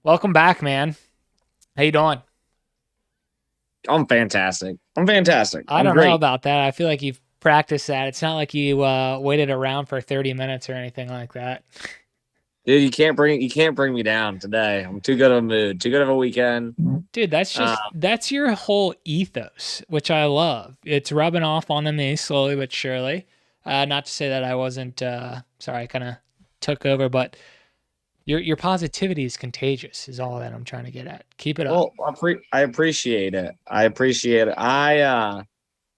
Welcome back, man. How you doing? I'm fantastic. I'm fantastic. I I'm don't know great. about that. I feel like you've practiced that. It's not like you waited around for 30 minutes or anything like that. Dude, you can't bring me down today. I'm too good of a mood, too good of a weekend. Dude, Uh that's your whole ethos, which I love. It's rubbing off onto me slowly but surely. Not to say that I wasn't sorry, I kind of took over, but your positivity is contagious is all that I'm trying to get at. Keep it up. well, I appreciate it. I appreciate it. I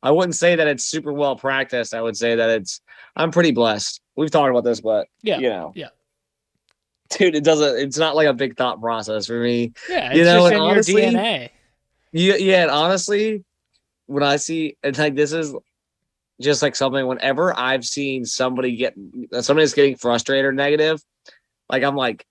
wouldn't say that it's super well practiced. I would say that I'm pretty blessed. We've talked about this, but Yeah. you know, Yeah. dude, it's not like a big thought process for me. Yeah, it's just And in your honestly, DNA. and honestly, when I see it's like this is just like something whenever I've seen somebody that's getting frustrated or negative, like I'm like,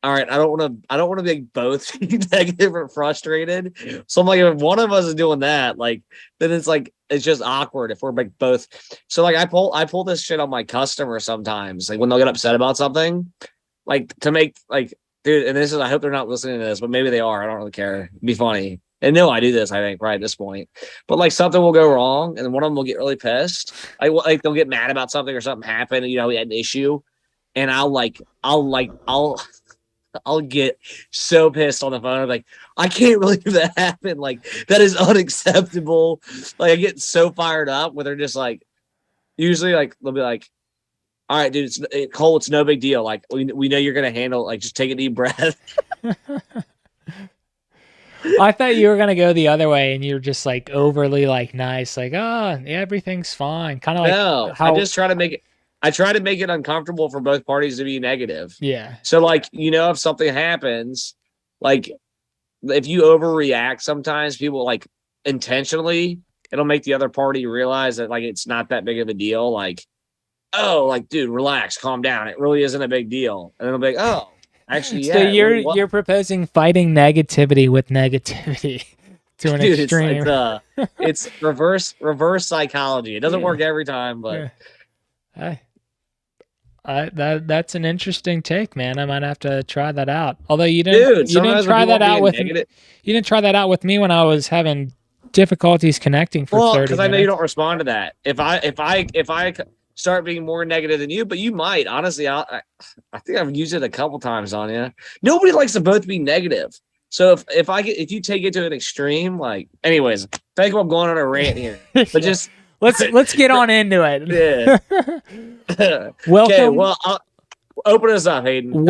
all right, I don't want to be both negative or frustrated. So I'm like, if one of us is doing that, like then it's just awkward if we're like both. So like I pull this shit on my customer sometimes, like when they'll get upset about something, like to make like dude, and this is I hope they're not listening to this, but maybe they are. I don't really care. It'd be funny. And no, I do this, I think, right at this point. But like something will go wrong, and then one of them will get really pissed. Like they'll get mad about something or something happened, and we had an issue, and I'll get so pissed on the phone. I'm like, I can't believe that happened. Like, that is unacceptable. Like, I get so fired up where they're just like, usually, like, they'll be like, all right, dude, Cole, it's no big deal. Like, we know you're going to handle it. Like, just take a deep breath. I thought you were gonna go the other way, and you're just like overly like nice, like yeah, everything's fine, kind of like No, how I try to make it uncomfortable for both parties to be negative. yeah. So, like, if something happens, like, if you overreact, sometimes people like intentionally, it'll make the other party realize that like it's not that big of a deal. Like, oh, like, dude, relax, calm down. It really isn't a big deal. And then they'll be like, oh, actually, So yeah, it really you're was. proposing fighting negativity with negativity to an Dude, it's it's extreme. uh it's reverse psychology. It doesn't Yeah, work every time, but yeah. I, that's an interesting take, man. I might have to try that out. Although dude, you didn't sometimes when try people that are out being with me. negative, You didn't try that out with me when I was having difficulties connecting for well, 30 because I know you minutes. don't respond to that. If I start being more negative than you, but you might honestly, I think I've used it a couple times on you. Nobody likes to both be negative. So if you take it to an extreme, like, anyways, thank you. I'm going on a rant here, but Yeah. just Let's get on into yeah. it. Okay, welcome, well, open us up, Hayden. Open us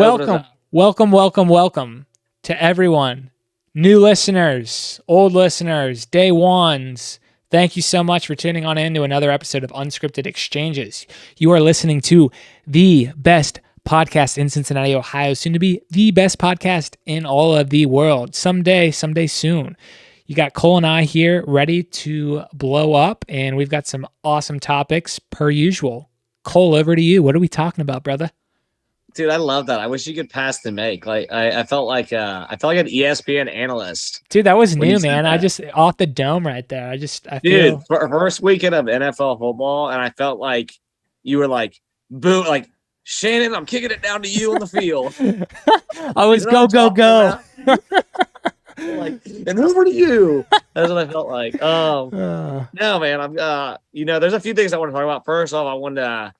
welcome, up. welcome to everyone. New listeners, old listeners, day ones. Thank you so much for tuning on in to another episode of Unscripted Exchanges. You are listening to the best podcast in Cincinnati, Ohio, soon to be the best podcast in all of the world. Someday soon. You got Cole and I here ready to blow up, and we've got some awesome topics per usual. Cole, over to you. What are we talking about, brother? Dude, I love that. I wish you could pass the make. Like, I felt like an ESPN analyst Dude, that was when you new, said man. I that. just off the dome right there. I Dude, feel for first weekend of NFL football, and I felt like you were like, boo, like, Shannon, I'm kicking it down to you on the field. I You was know what go I'm go talking go. about? Like, and over to you. That's what I felt like. Uh, No, man, there's a few things I want to talk about. First off, I wanted to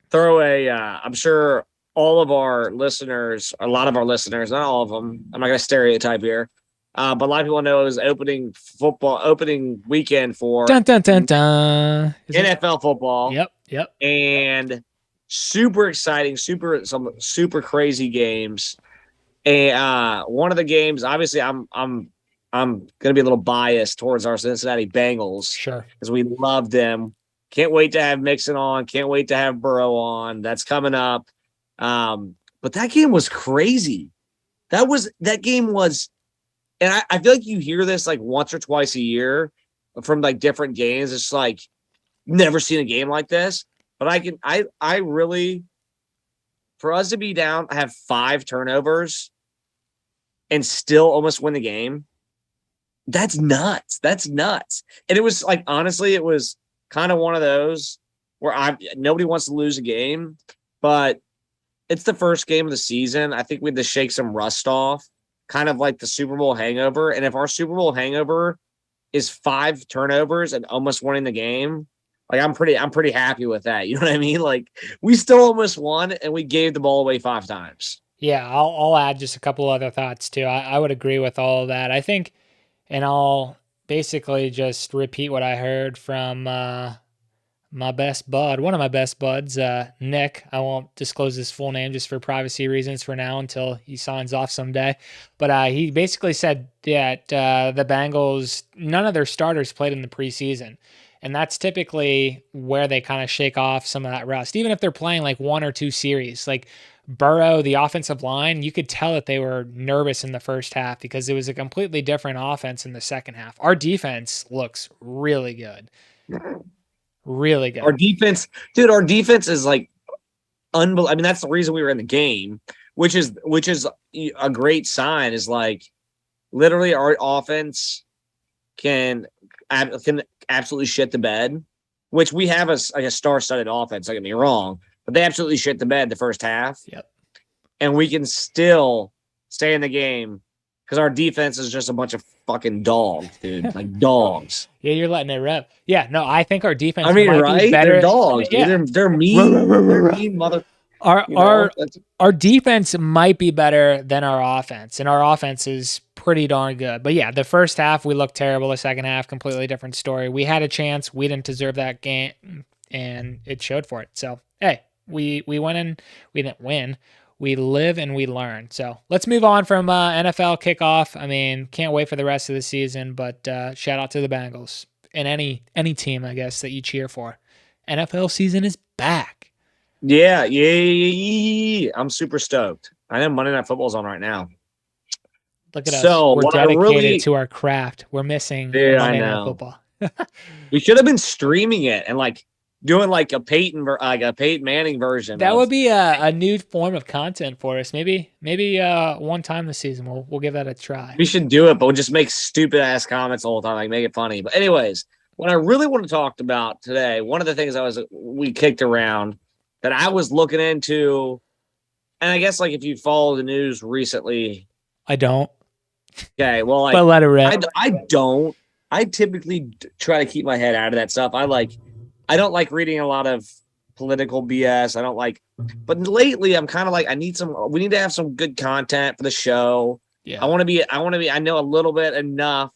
throw I'm sure all of our listeners, a lot of our listeners, not all of them, I'm not going to stereotype here, but a lot of people know it was opening weekend for dun dun dun dun. Is it? NFL football, Yep, yep. and super exciting, some super crazy games. And one of the games, obviously, I'm gonna be a little biased towards our Cincinnati Bengals Sure. because we love them. Can't wait to have Mixon on. Can't wait to have Burrow on. That's coming up. But that game was crazy. That game was, and I feel like you hear this like once or twice a year from like different games. It's like never seen a game like this. But I really, for us to be down, have 5 turnovers and still almost win the game. That's nuts. That's nuts. And it was like, honestly, it was kind of one of those where nobody wants to lose a game, but it's the first game of the season. I think we had to shake some rust off kind of like the Super Bowl hangover. And if our Super Bowl hangover is 5 turnovers and almost winning the game, like I'm pretty happy with that. You know what I mean? Like we still almost won and we gave the ball away 5 times. Yeah, I'll add just a couple other thoughts too. I would agree with all of that. I think, and I'll basically just repeat what I heard from my best bud, one of my best buds, Nick. I won't disclose his full name just for privacy reasons for now until he signs off someday. But he basically said that the Bengals, none of their starters played in the preseason. And that's typically where they kind of shake off some of that rust. Even if they're playing like 1 or 2 series, like Burrow, the offensive line, you could tell that they were nervous in the first half because it was a completely different offense in the second half. Our defense looks really good. Really Our good. defense, dude, our defense is like unbelievable. I mean, that's the reason we were in the game, which is a great sign. Is like literally our offense can can absolutely shit the bed, which we have like a star-studded offense. Don't get me wrong, but they absolutely shit the bed the first half, Yep. and we can still stay in the game because our defense is just a bunch of fucking dogs, dude, like dogs. Yeah, you're letting it rip. Yeah, no, I think our I defense mean, might be right? They're better. dogs, dude. Yeah. They're mean. They're mean, mother. Our You know, our our defense might be better than our offense, and our offense is pretty darn good. But yeah, the first half we looked terrible. The second half, completely different story. We had a chance. We didn't deserve that game, and it showed for it. So hey, we went in. We didn't win. We live and we learn. So let's move on from NFL kickoff. I mean, can't wait for the rest of the season. But shout out to the Bengals and any team, I guess, that you cheer for. NFL season is back. yeah. I'm super stoked. I know Monday Night Football's on right now. Look at us. So We're what I dedicated really, to our craft. We're missing yeah, I Monday Night know. Football. We should have been streaming it and like doing like a Peyton Manning version That of. would be a new form of content for us. Maybe one time this season we'll give that a try. We should do it, but we'll just make stupid ass comments the whole time, like make it funny. But anyways, what I really want to talk about today, one of the things we kicked around that I was looking into, and I guess like if you follow the news recently, I don't, okay, well, like but let it rip. I don't. I typically try to keep my head out of that stuff. I don't like reading a lot of political BS. I don't like, but lately I'm kind of like, we need to have some good content for the show. Yeah. I know a little bit enough.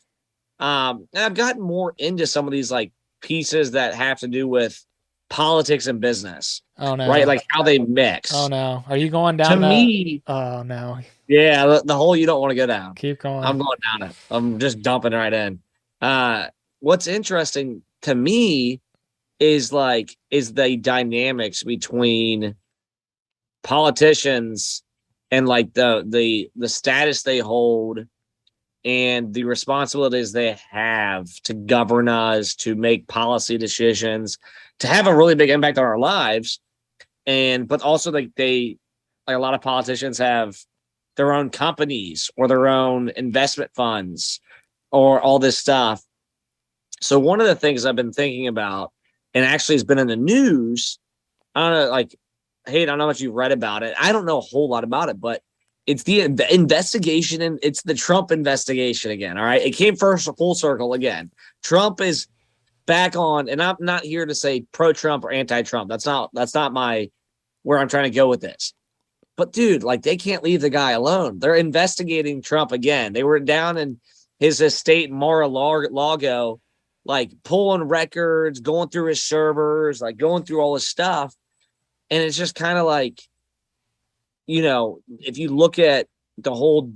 And I've gotten more into some of these like pieces that have to do with politics and business, Oh no. right? Like how they mix. Oh no. Are you going To down the? me, Oh no. yeah, the hole you don't want to go down. Keep going. I'm going down it. I'm just dumping right in. What's interesting to me is the dynamics between politicians and like the status they hold and the responsibilities they have to govern us, to make policy decisions, to have a really big impact on our lives. But also like a lot of politicians have their own companies or their own investment funds or all this stuff. So one of the things I've been thinking about, and actually has been in the news, I don't know, like, hey, I don't know how much you've read about it. I don't know a whole lot about it, but it's the investigation, and it's the Trump investigation again. All right. It came first full circle again. Trump is back on, and I'm not here to say pro-Trump or anti-Trump. That's not where I'm trying to go with this. But dude, like they can't leave the guy alone. They're investigating Trump again. They were down in his estate in Mar-a-Lago, like pulling records, going through his servers, like going through all his stuff. And it's just kind of like, if you look at the whole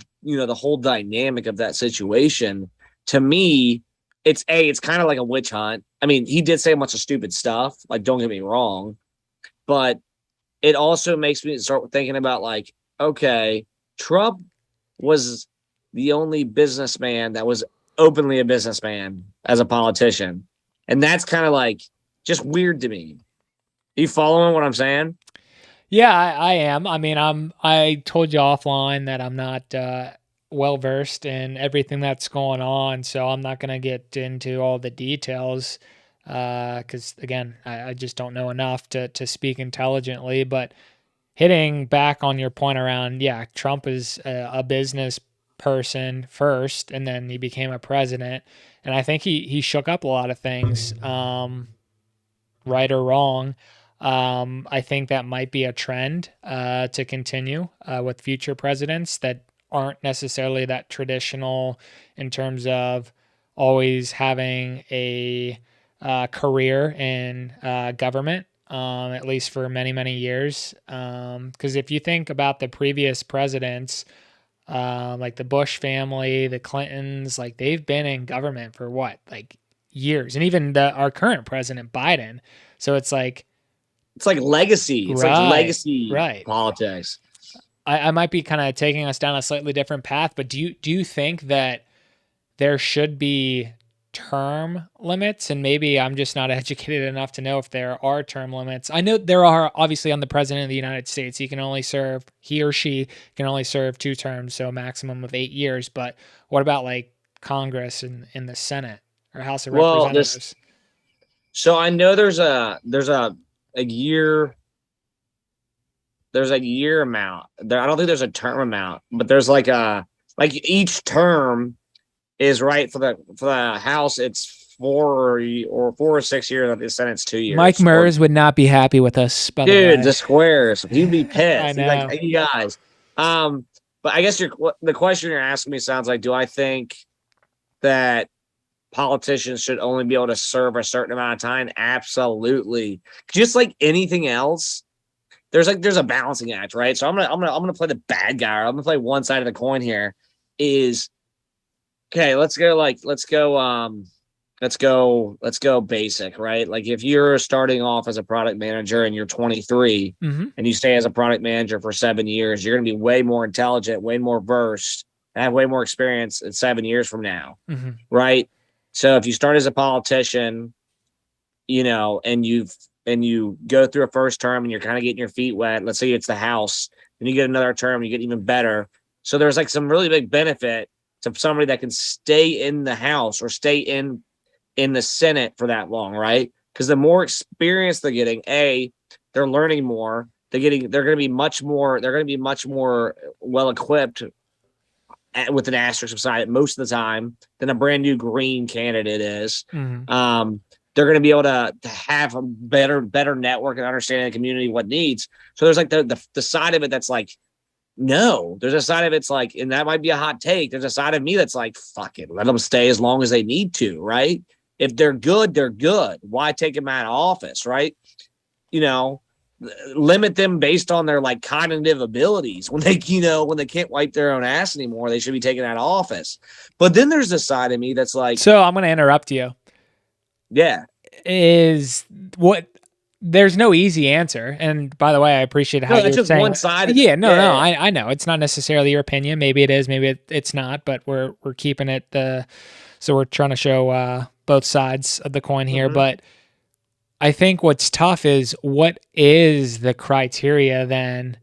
dynamic of that situation, to me, it's kind of like a witch hunt. I mean, he did say a bunch of stupid stuff, like, don't get me wrong, but it also makes me start thinking about like, okay, Trump was the only businessman that was openly a businessman as a politician. And that's kind of like just weird to me. Are you following what I'm saying? Yeah, I am. I mean, I told you offline that I'm not well versed in everything that's going on, so I'm not going to get into all the details because again, I just don't know enough to speak intelligently. But hitting back on your point around, yeah, Trump is a business person first, and then he became a president. And I think he shook up a lot of things, right or wrong. I think that might be a trend to continue with future presidents that aren't necessarily that traditional in terms of always having a career in government, at least for many, many years. Because if you think about the previous presidents, like the Bush family, the Clintons, like they've been in government for what, like years, and even our current president Biden. So it's like legacy. It's like right, legacy right. politics. I might be kind of taking us down a slightly different path, but do you think that there should be term limits? And maybe I'm just not educated enough to know if there are term limits. I know there are, obviously, on the president of the United States. He or she can only serve 2 terms, so a maximum of 8 years. But what about like Congress and in the Senate or House of Well, Representatives? so I know a year there's a year amount there. I don't think there's a term amount, but there's like each term is right for the House. It's 4 or 6 years. The Senate's 2 years. Mike Murs would not be happy with us, by the way. Dude, the squares. He'd be pissed. I He'd be like, know. hey, you guys. But I guess the question you're asking me sounds like, do I think that politicians should only be able to serve a certain amount of time? Absolutely. Just like anything else, there's a balancing act, right? So I'm gonna play the bad guy. I'm gonna play one side of the coin here. Is okay. Let's go basic, right? Like if you're starting off as a product manager and you're 23 and you stay as a product manager for 7 years, you're going to be way more intelligent, way more versed, and have way more experience in 7 years from now, right? So if you start as a politician, and you go through a first term and you're kind of getting your feet wet, let's say it's the House, then you get another term, you get even better. So there's like some really big benefit to somebody that can stay in the House or stay in the Senate for that long, right? Because the more experience they're getting, they're learning more. They're going to be much more well equipped with an asterisk beside it most of the time than a brand new green candidate is. They're going to be able to have a better network and understanding the community, what needs. So there's like the side of it that's like, no, there's a side of it's like, and that might be a hot take. There's a side of me that's like, fuck it, let them stay as long as they need to, right? If they're good, they're good. Why take them out of office, right? Limit them based on their like cognitive abilities. When they can't wipe their own ass anymore, they should be taken out of office. But then there's this side of me that's like, so I'm going to interrupt you. Yeah. There's no easy answer. And by the way, I appreciate how you're just saying one side. Yeah, no, I know it's not necessarily your opinion. Maybe it is, maybe it's not, but we're keeping it so we're trying to show both sides of the coin here. But I think what's tough is, what is the criteria then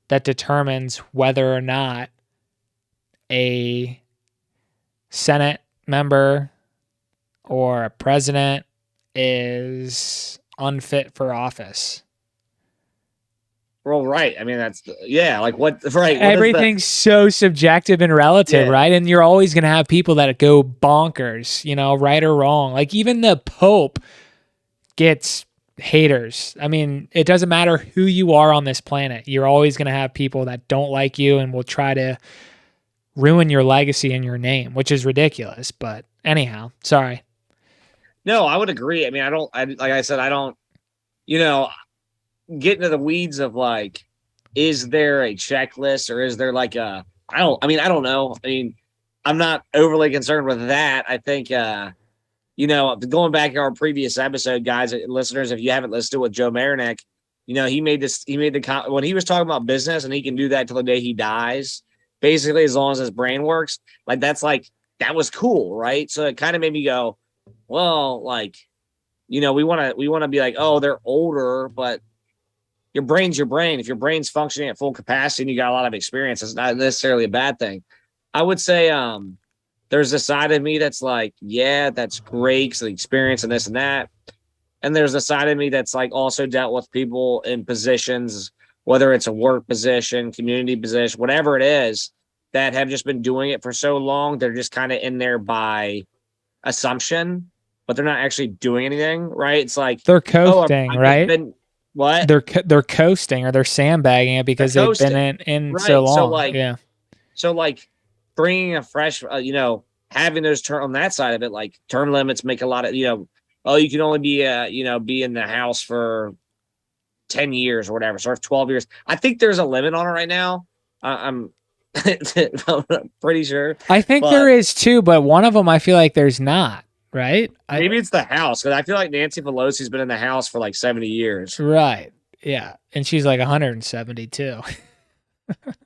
that determines whether or not a Senate member or a president is unfit for office? Well, right. I mean, like what, right. Everything's so subjective and relative, right? And you're always going to have people that go bonkers, right or wrong. Like even the Pope gets haters. I mean, it doesn't matter who you are on this planet. You're always going to have people that don't like you and will try to ruin your legacy and your name, which is ridiculous. But anyhow, sorry. No, I would agree. I mean, like I said, I don't, get into the weeds of like, is there a checklist or is there like I don't know. I mean, I'm not overly concerned with that. I think, going back to our previous episode, guys, listeners, if you haven't listened to it with Joe Marinek, he made when he was talking about business, and he can do that till the day he dies, basically, as long as his brain works. Like, that was cool. Right. So it kind of made me go, well, like, we want to be like, oh, they're older, but your brain's your brain. If your brain's functioning at full capacity and you got a lot of experience, it's not necessarily a bad thing. I would say, there's a side of me that's like, yeah, that's great because of the experience and this and that. And there's a side of me that's like also dealt with people in positions, whether it's a work position, community position, whatever it is, that have just been doing it for so long. They're just kind of in there by assumption, but they're not actually doing anything, right? It's like, They're oh, coasting, I've just right? been what? They're coasting or they're sandbagging it They're because they've been coasting, in so right? So long. like, Yeah. so like bringing a fresh, having those term on that side of it, like term limits make a lot of, oh, you can only be, be in the house for 10 years or whatever. So 12 years. I think there's a limit on it right now. I'm I'm pretty sure, I think there but is too, but one of them I feel like there's not, right? maybe it's the house because I feel like Nancy Pelosi's been in the house for like 70 years. Right. Yeah. And she's like 172.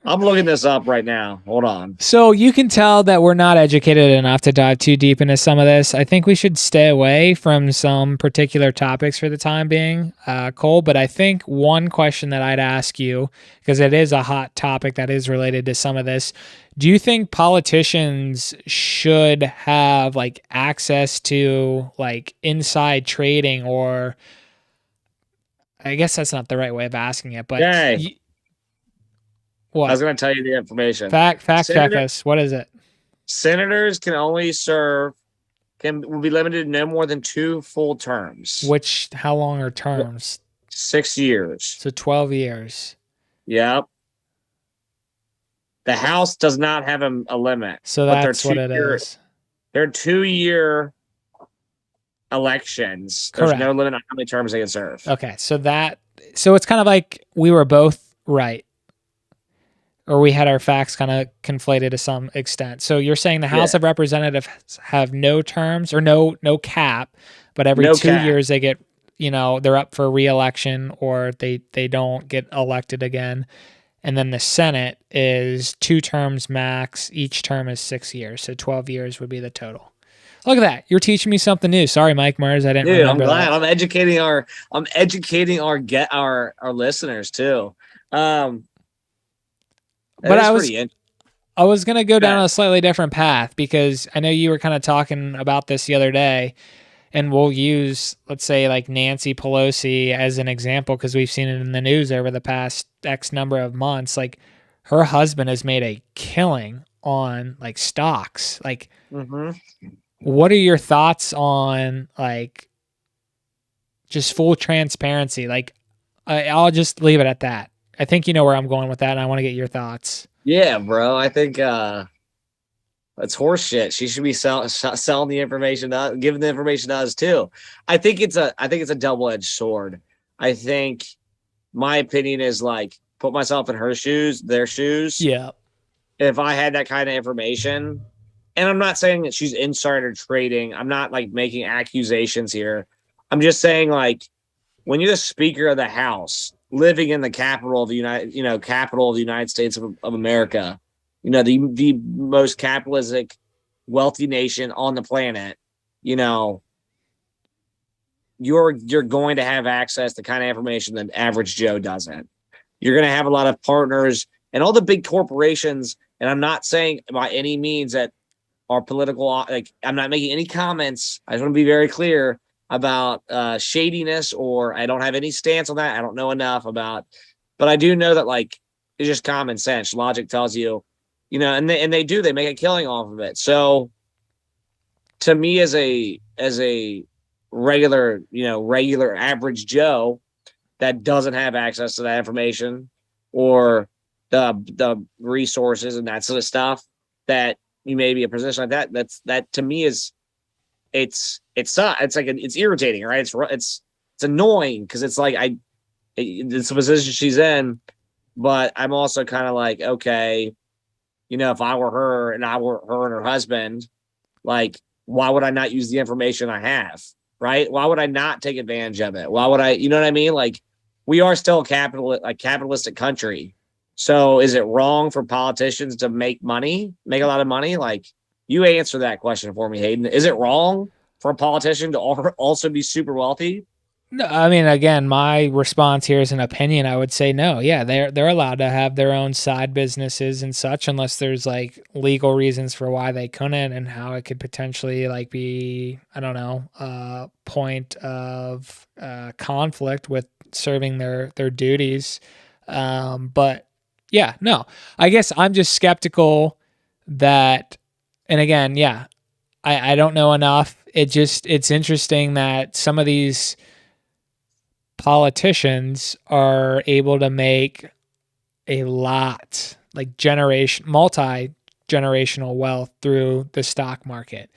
I'm looking this up right now. Hold on. So you can tell that we're not educated enough to dive too deep into some of this. I think we should stay away from some particular topics for the time being, Cole. But I think one question that I'd ask you, because it is a hot topic that is related to some of this, do you think politicians should have like access to like inside trading, or I guess that's not the right way of asking it, but Okay. I what? was going to tell you the information. Fact check Senator, us. What is it? senators can only serve will be limited to no more than 2 full terms. How long are terms? 6 years. So 12 years. Yep. The House does not have a limit. So that's what it is. They're 2-year elections. Correct. There's no limit on how many terms they can serve. Okay. So it's kind of like we were both right, or we had our facts kind of conflated to some extent. So you're saying the House of Representatives have no terms or no cap, but every 2 years they get, they're up for re-election or they don't get elected again. And then the Senate is 2 terms max. Each term is 6 years. So 12 years would be the total. Look at that. You're teaching me something new. Sorry, Mike Myers. I didn't remember. I'm glad. That. I'm educating our listeners too. But I was going to go down a slightly different path because I know you were kind of talking about this the other day, and we'll use, let's say, like Nancy Pelosi as an example because we've seen it in the news over the past X number of months. Like her husband has made a killing on like stocks. Like, what are your thoughts on like just full transparency? Like, I'll just leave it at that. I think you know where I'm going with that, and I want to get your thoughts. Yeah, bro. I think that's horse shit. She should be selling the information, giving the information to us too. I think it's a double-edged sword. I think my opinion is like put myself in her shoes, their shoes. Yeah. If I had that kind of information, and I'm not saying that she's insider trading. I'm not like making accusations here. I'm just saying like when you're the Speaker of the House, living in the capital of the United States of America, the most capitalistic, wealthy nation on the planet, you're going to have access to kind of information that average Joe doesn't. You're going to have a lot of partners and all the big corporations. And I'm not saying by any means that our political, like I'm not making any comments. I just want to be very clear about shadiness, or I don't have any stance on that. I don't know enough about, but I do know that like it's just common sense. Logic tells you, and they make a killing off of it. So to me, as a regular average Joe that doesn't have access to that information or the resources and that sort of stuff, that you may be a position like that to me is it's irritating, right? It's annoying because it's like it's the position she's in, but I'm also kind of like, okay, if I were her and her husband, like, why would I not use the information I have, right? Why would I not take advantage of it? Why would I, you know what I mean? Like, we are still a capitalistic country. So is it wrong for politicians to make a lot of money? Like, you answer that question for me, Hayden. Is it wrong for a politician to also be super wealthy? No, I mean, again, my response here is an opinion. I would say no. Yeah, they're allowed to have their own side businesses and such, unless there's like legal reasons for why they couldn't and how it could potentially like be, I don't know, a point of conflict with serving their duties. But yeah, no, I guess I'm just skeptical that, and again, yeah, I don't know enough. It's interesting that some of these politicians are able to make a lot, like multi generational wealth through the stock market.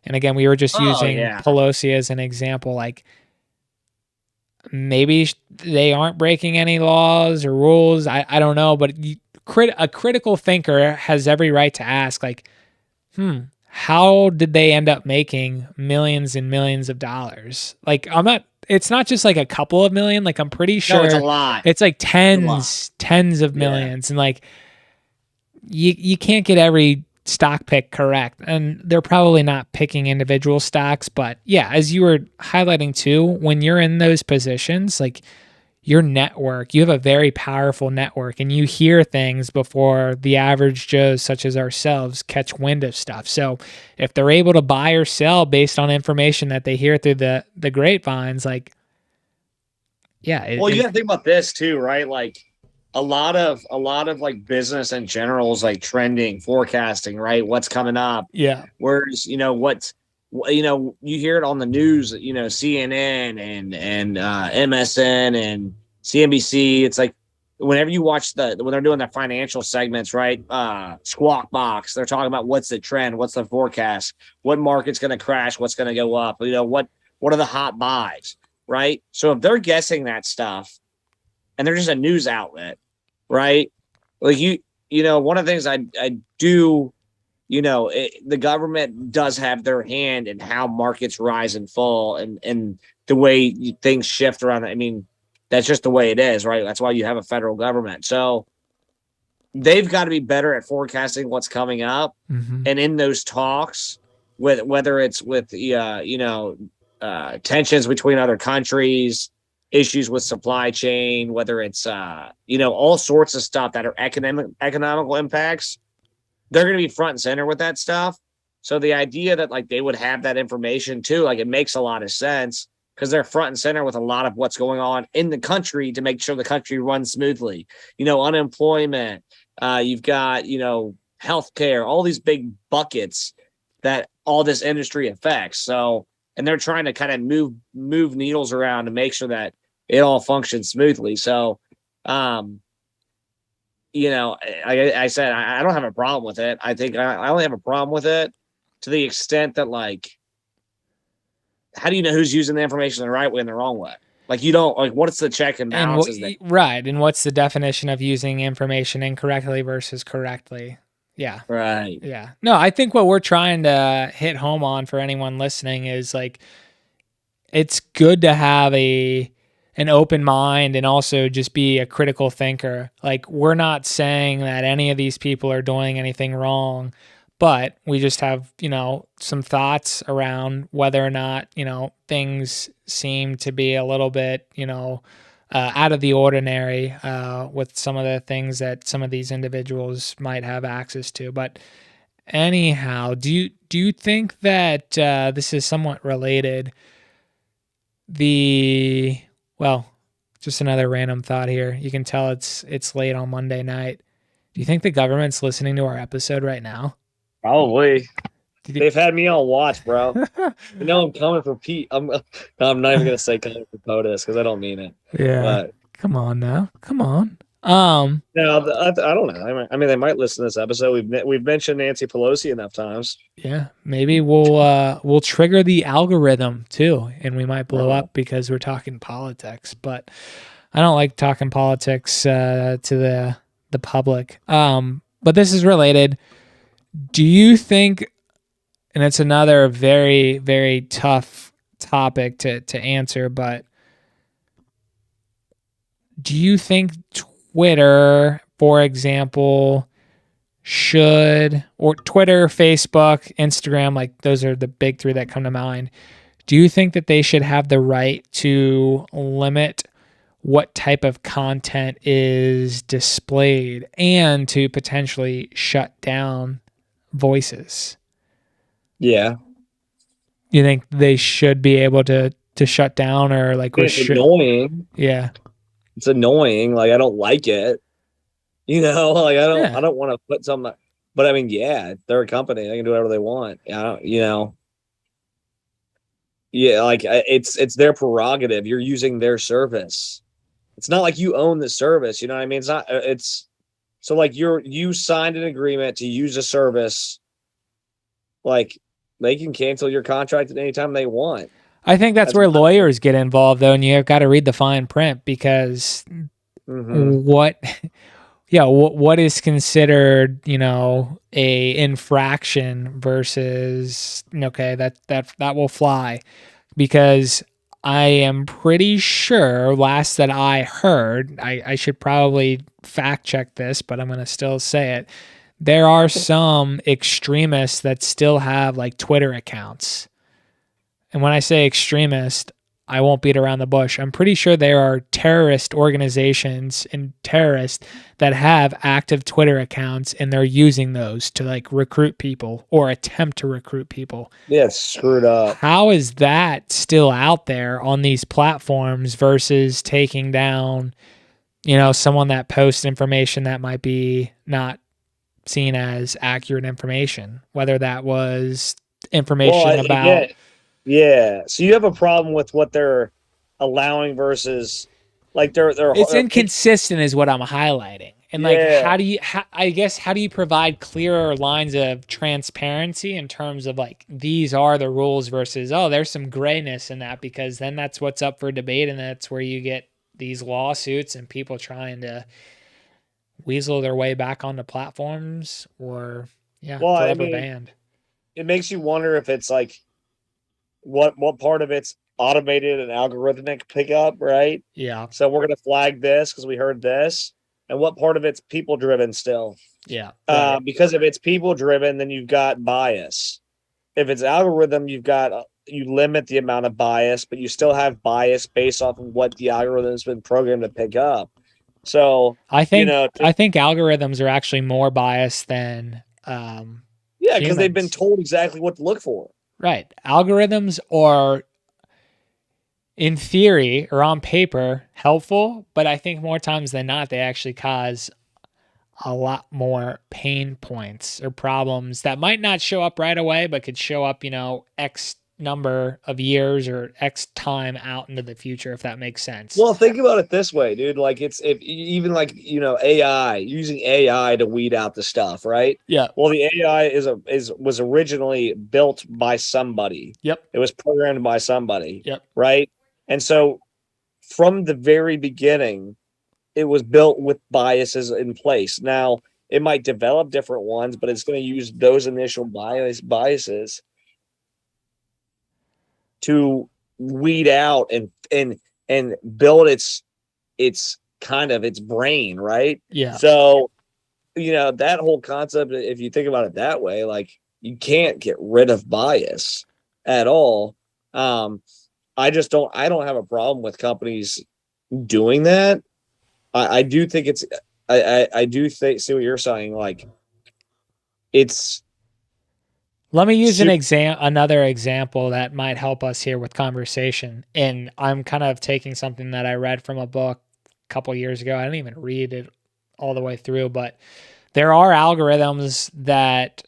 And again, we were just Oh using yeah. Pelosi as an example. Like, maybe they aren't breaking any laws or rules. I don't know, but a critical thinker has every right to ask, like, how did they end up making millions and millions of dollars? Like, it's not just like a couple of million. Like, I'm pretty No, it's a sure lot. it's like It's a lot. tens of Yeah. millions. And like, you can't get every stock pick correct. And they're probably not picking individual stocks. But yeah, as you were highlighting too, when you're in those positions, like, your network, you have a very powerful network, and you hear things before the average Joes such as ourselves catch wind of stuff. So if they're able to buy or sell based on information that they hear through the grapevines, like, yeah, Well, you got to think about this too, right? Like a lot of like business in general is like trending, forecasting, right? What's coming up. yeah, Whereas, you hear it on the news, CNN and MSN and CNBC. It's like whenever you watch when they're doing the financial segments, right? Squawk Box, they're talking about what's the trend, what's the forecast, what market's going to crash, what's going to go up. What are the hot buys, right? So if they're guessing that stuff and they're just a news outlet, right? Like one of the things I do, the government does have their hand in how markets rise and fall and the way things shift around. I mean, that's just the way it is, right? That's why you have a federal government. So they've got to be better at forecasting what's coming up. mm-hmm. And in those talks, whether it's with tensions between other countries, issues with supply chain, whether it's all sorts of stuff that are economical impacts, they're going to be front and center with that stuff. So the idea that like they would have that information too, like it makes a lot of sense because they're front and center with a lot of what's going on in the country to make sure the country runs smoothly. Unemployment, you've got, healthcare, all these big buckets that all this industry affects. So, and they're trying to kind of move needles around to make sure that it all functions smoothly. So, I said, I don't have a problem with it. I think I only have a problem with it to the extent that, like, how do you know who's using the information the right way and the wrong way? Like, you don't, like, what's the check and balances? Right. And what's the definition of using information incorrectly versus correctly? Yeah. Right. Yeah. No, I think what we're trying to hit home on for anyone listening is like, it's good to have an open mind and also just be a critical thinker. Like, we're not saying that any of these people are doing anything wrong, but we just have, some thoughts around whether or not, things seem to be a little bit, out of the ordinary with some of the things that some of these individuals might have access to. But anyhow, do you think that this is somewhat related? Well, just another random thought here. You can tell it's late on Monday night. Do you think the government's listening to our episode right now? Probably. They've had me on watch, bro. I'm coming for Pete. I'm not even gonna say coming for POTUS because I don't mean it. Yeah. But come on now. Come on. no, I don't know. I mean, they might listen to this episode. We've mentioned Nancy Pelosi enough times. Yeah, maybe we'll trigger the algorithm too, and we might blow up because we're talking politics. But I don't like talking politics to the public. But this is related. Do you think, and it's another very, very tough topic to answer, but do you think Twitter, for example, or Twitter, Facebook, Instagram, like those are the big three that come to mind. Do you think that they should have the right to limit what type of content is displayed and to potentially shut down voices? Yeah. You think they should be able to shut down or like It's annoying. Yeah. It's annoying. Like, I don't like it. Like I don't want to put something. But I mean, yeah, they're a company. They can do whatever they want. Yeah, like it's their prerogative. You're using their service. It's not like you own the service. You know what I mean? It's not. It's so like you signed an agreement to use a service. Like they can cancel your contract at any time they want. I think that's That's where my lawyers get involved, though, and you've got to read the fine print because mm-hmm. what, yeah, what is considered, a infraction versus okay, that will fly because I am pretty sure last that I heard, I should probably fact check this, but I'm going to still say it. There are some extremists that still have like Twitter accounts. And when I say extremist, I won't beat around the bush. I'm pretty sure there are terrorist organizations and terrorists that have active Twitter accounts and they're using those to like recruit people or attempt to recruit people. Yeah, it's screwed up. How is that still out there on these platforms versus taking down, someone that posts information that might be not seen as accurate information, whether that was information about. Again, yeah. So you have a problem with what they're allowing versus like It's they're inconsistent is what I'm highlighting. And like, yeah. how do you provide clearer lines of transparency in terms of like, these are the rules versus, oh, there's some grayness in that, because then that's what's up for debate. And that's where you get these lawsuits and people trying to weasel their way back onto platforms or Well, I forever mean, banned. it makes you wonder if it's like what part of it's automated and algorithmic pickup, right? Yeah. So we're gonna flag this because we heard this, and what part of it's people driven still? Yeah. Right. Because if it's people driven, then you've got bias. If it's algorithm, you limit the amount of bias, but you still have bias based off of what the algorithm has been programmed to pick up. So I think I think algorithms are actually more biased than yeah, because they've been humans. told exactly what to look for. Right. Algorithms are, in theory or on paper, helpful, but I think more times than not, they actually cause a lot more pain points or problems that might not show up right away, but could show up, X number of years or X time out into the future, if that makes sense. Well, think about it this way, dude. Like it's if even like AI using AI to weed out the stuff, right? Yeah. Well, the AI was originally built by somebody. Yep. It was programmed by somebody, Yep. right? And so from the very beginning, it was built with biases in place. Now it might develop different ones, but it's going to use those initial biases to weed out and build its kind of its brain, right? Yeah. So, that whole concept, if you think about it that way, like you can't get rid of bias at all. I don't have a problem with companies doing that. I do think I do think see what you're saying. Like it's Let me use super, another example that might help us here with conversation. And I'm kind of taking something that I read from a book a couple years ago. I didn't even read it all the way through, but there are algorithms that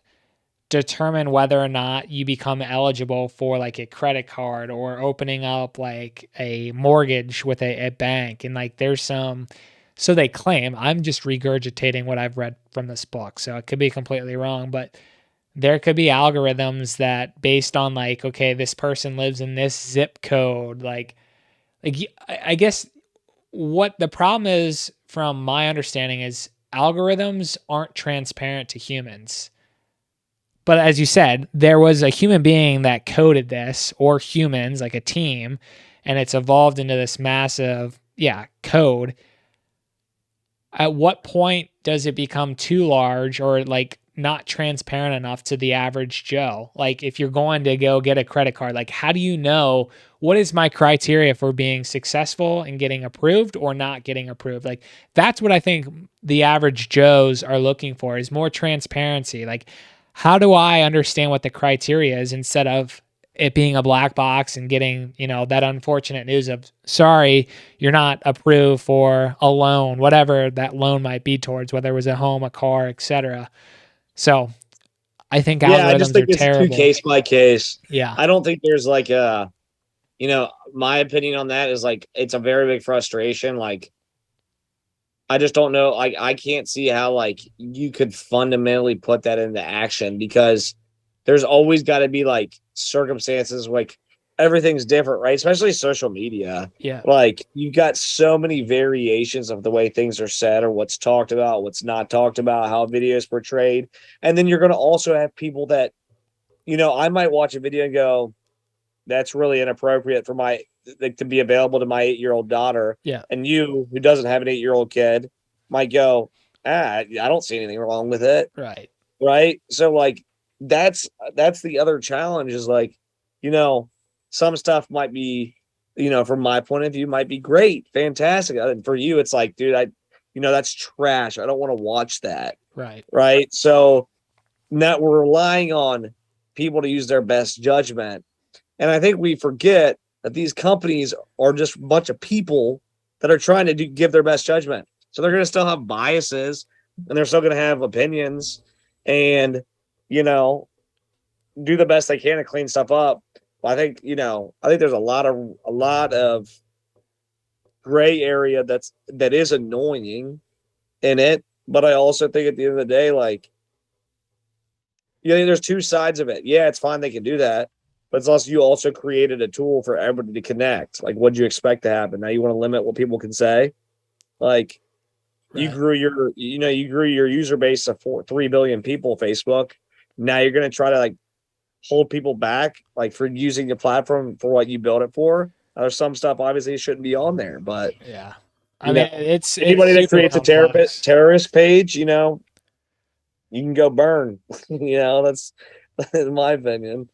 determine whether or not you become eligible for like a credit card or opening up like a mortgage with a bank. And like there's some, so they claim, I'm just regurgitating what I've read from this book. So it could be completely wrong, but there could be algorithms that based on like, okay, this person lives in this zip code, like I guess what the problem is from my understanding is algorithms aren't transparent to humans. But as you said, there was a human being that coded this, or humans, like a team, and it's evolved into this massive, code. At what point does it become too large or like not transparent enough to the average Joe? Like if you're going to go get a credit card, like how do you know what is my criteria for being successful and getting approved or not getting approved? Like that's what I think the average Joes are looking for is more transparency. Like how do I understand what the criteria is instead of it being a black box and getting, that unfortunate news of, sorry, you're not approved for a loan, whatever that loan might be towards, whether it was a home, a car, etc. So I think Yeah, I just algorithms are think it's too terrible. case by case. Yeah. I don't think there's like my opinion on that is like it's a very big frustration. Like I just don't know. Like I can't see how like you could fundamentally put that into action because there's always got to be like circumstances like everything's different, right? Especially social media. Yeah. Like you've got so many variations of the way things are said or what's talked about, what's not talked about, how video is portrayed. And then you're going to also have people that, I might watch a video and go, that's really inappropriate for my like to be available to my 8-year-old daughter. Yeah. And you, who doesn't have an 8-year-old kid, might go, I don't see anything wrong with it. Right. Right. So like that's the other challenge is like, some stuff might be, from my point of view, might be great, fantastic. And for you, it's like, dude, that's trash. I don't want to watch that. Right. Right. So now we're relying on people to use their best judgment. And I think we forget that these companies are just a bunch of people that are trying to give their best judgment. So they're going to still have biases and they're still going to have opinions and, do the best they can to clean stuff up. But I think, I think there's a lot of gray area that is annoying in it. But I also think at the end of the day, like, there's two sides of it. Yeah, it's fine. They can do that. But it's also, you also created a tool for everybody to connect. Like, what'd you expect to happen? Now you want to limit what people can say? Like, you Right. grew your user base of 3 billion people, Facebook. Now you're going to try to like hold people back, like for using the platform for what you built it for. There's some stuff obviously shouldn't be on there, but Yeah. I mean, it's anybody that super creates a complex. terrorist page, you can go burn. That's my opinion.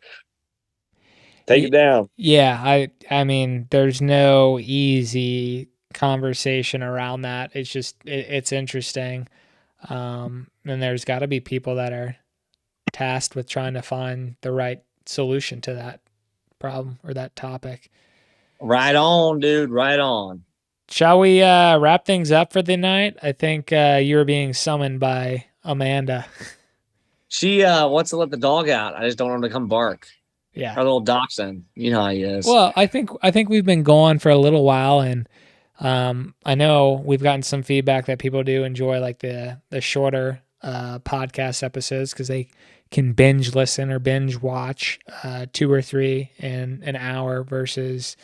Take it down. Yeah, I mean, there's no easy conversation around that. It's just it's interesting. And there's got to be people that are tasked with trying to find the right solution to that problem or that topic. Right on, dude. Right on. Shall we wrap things up for the night? I think you were being summoned by Amanda. She wants to let the dog out. I just don't want him to come bark. Yeah. Our little dachshund. You know how he is. Well, I think we've been going for a little while, and I know we've gotten some feedback that people do enjoy like the shorter podcast episodes because they can binge listen or binge watch 2 or 3 in an hour versus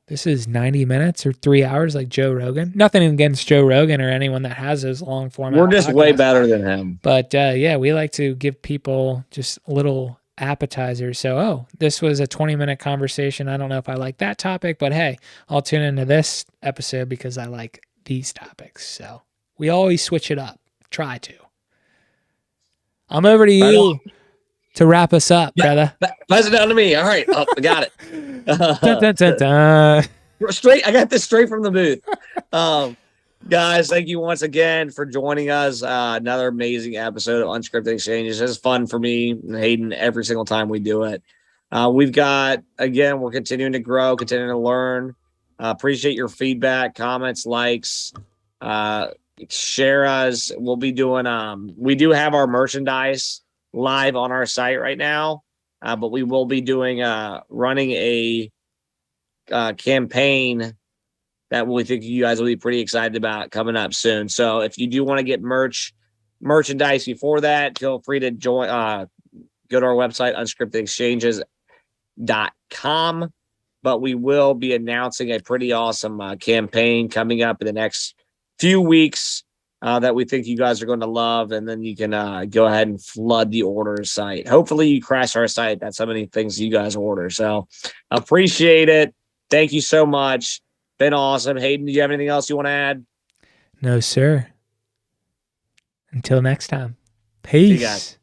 this is 90 minutes or 3 hours like Joe Rogan. Nothing against Joe Rogan or anyone that has those long format. We're just podcasts. way better than him. But yeah, we like to give people just little appetizers. So, this was a 20-minute conversation. I don't know if I like that topic, but hey, I'll tune into this episode because I like these topics. So we always switch it up. Try to. I'm over to you to wrap us up, brother. Pass it down to me. All right. Oh, I got it. Dun, dun, dun, dun. I got this straight from the booth. Guys, thank you once again for joining us. Another amazing episode of Unscripted Exchanges. It's fun for me and Hayden every single time we do it. We're continuing to grow, continuing to learn. Appreciate your feedback, comments, likes. Share us. We'll be doing, we do have our merchandise live on our site right now, but we will be doing, running a campaign that we think you guys will be pretty excited about coming up soon. So if you do want to get merchandise before that, feel free to join, go to our website, unscriptedexchanges.com. But we will be announcing a pretty awesome campaign coming up in the next few weeks that we think you guys are going to love. And then you can go ahead and flood the order site. Hopefully you crash our site. That's how many things you guys order. So appreciate it. Thank you so much. Been awesome. Hayden, do you have anything else you want to add? No, sir. Until next time. Peace.